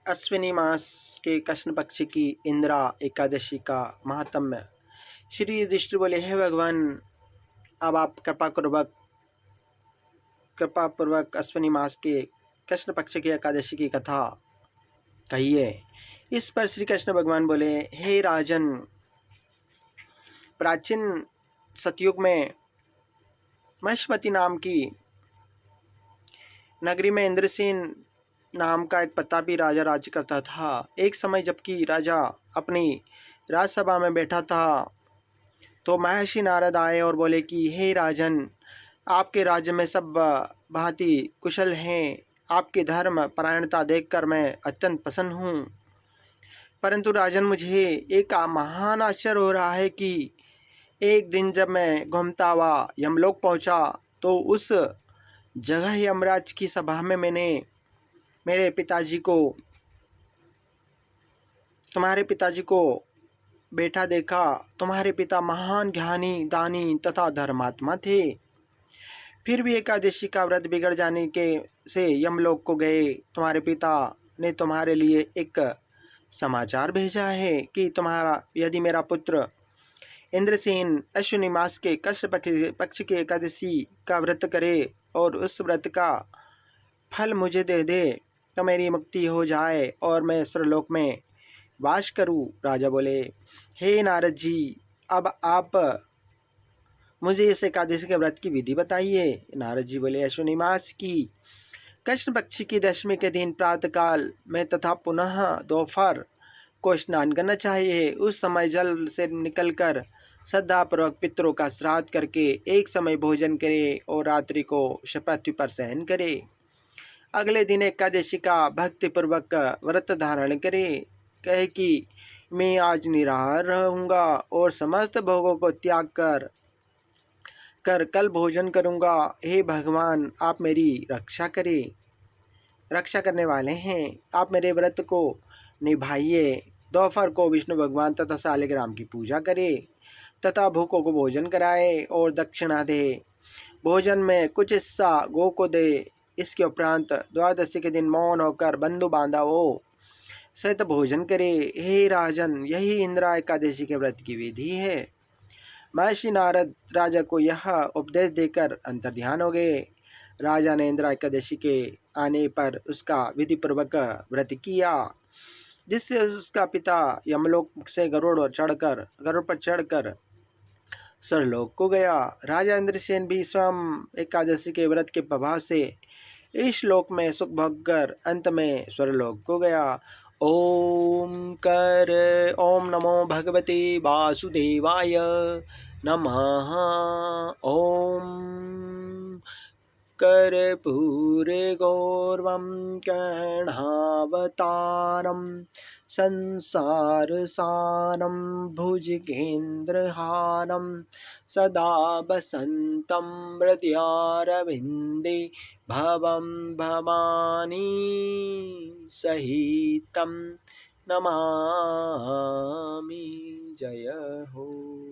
अश्विनी मास के कृष्ण पक्ष की इंदिरा एकादशी का महात्म्य। श्री युधिष्ठिर बोले, हे भगवान, अब आप कृपा पूर्वक अश्विनी मास के कृष्ण पक्ष की एकादशी की कथा कहिए। इस पर श्री कृष्ण भगवान बोले, हे राजन, प्राचीन सतयुग में महेश्मती नाम की नगरी में इंद्रसेन नाम का एक प्रतापी राजा राज्य करता था। एक समय जबकि राजा अपनी राजसभा में बैठा था तो महर्षि नारद आए और बोले कि हे राजन, आपके राज्य में सब भांति कुशल हैं। आपकी धर्म परायणता देखकर मैं अत्यंत प्रसन्न हूँ। परंतु राजन, मुझे एक महान आश्चर्य हो रहा है कि एक दिन जब मैं घूमता हुआ यमलोक पहुँचा तो उस जगह यमराज की सभा में मैंने तुम्हारे पिताजी को बैठा देखा। तुम्हारे पिता महान ज्ञानी, दानी तथा धर्मात्मा थे। फिर भी एकादशी का व्रत बिगड़ जाने के से यमलोक को गए। तुम्हारे पिता ने तुम्हारे लिए एक समाचार भेजा है कि यदि मेरा पुत्र इंद्रसेन अश्विनी मास के कृष्ण पक्ष की एकादशी का व्रत करे और उस व्रत का फल मुझे दे दे तो मेरी मुक्ति हो जाए और मैं स्वर्गलोक में वास करूं। राजा बोले, हे नारद जी, अब आप मुझे इस एकादशी के व्रत की विधि बताइए। नारद जी बोले, अश्विनी मास की कृष्ण पक्ष की दशमी के दिन प्रातःकाल में तथा पुनः दोपहर को स्नान करना चाहिए। उस समय जल से निकलकर श्रद्धापूर्वक पितरों का श्राद्ध करके एक समय भोजन करे और रात्रि को पृथ्वी पर शयन करे। अगले दिन एकादशी का भक्तिपूर्वक व्रत धारण करे। कहे कि मैं आज निराहार रहूँगा और समस्त भोगों को त्याग कर कल भोजन करूँगा। हे भगवान, आप मेरी रक्षा करने वाले हैं। आप मेरे व्रत को निभाइए। दोपहर को विष्णु भगवान तथा शालिग्राम की पूजा करे तथा भूखों को भोजन कराए और दक्षिणा दे। भोजन में कुछ हिस्सा गौ को दे। इसके उपरांत द्वादशी के दिन मौन होकर बंधु बांधवों सहित भोजन करे। हे राजन, यही इंदिरा एकादशी के व्रत की विधि है। महर्षि नारद राजा को यह उपदेश देकर अंतर्ध्यान हो गए। राजा ने इंदिरा एकादशी के आने पर उसका विधि पूर्वक व्रत किया, जिससे उसका पिता यमलोक से गरुड़ पर चढ़कर स्वर्गलोक को गया। राजा इंद्रसेन भी स्वयं एकादशी के व्रत के प्रभाव से इस श्लोक में सुख भोगकर अंत में स्वर्गलोक को गया। ओम नमो भगवते वासुदेवाय नमः। ओम कर्पूरगौरवं कर्णावतारं संसारसारं भुजगेन्द्रहारं सदा वसन्तं हृदयारविन्दे भवं भवानी सहितं नमामि। जय हो।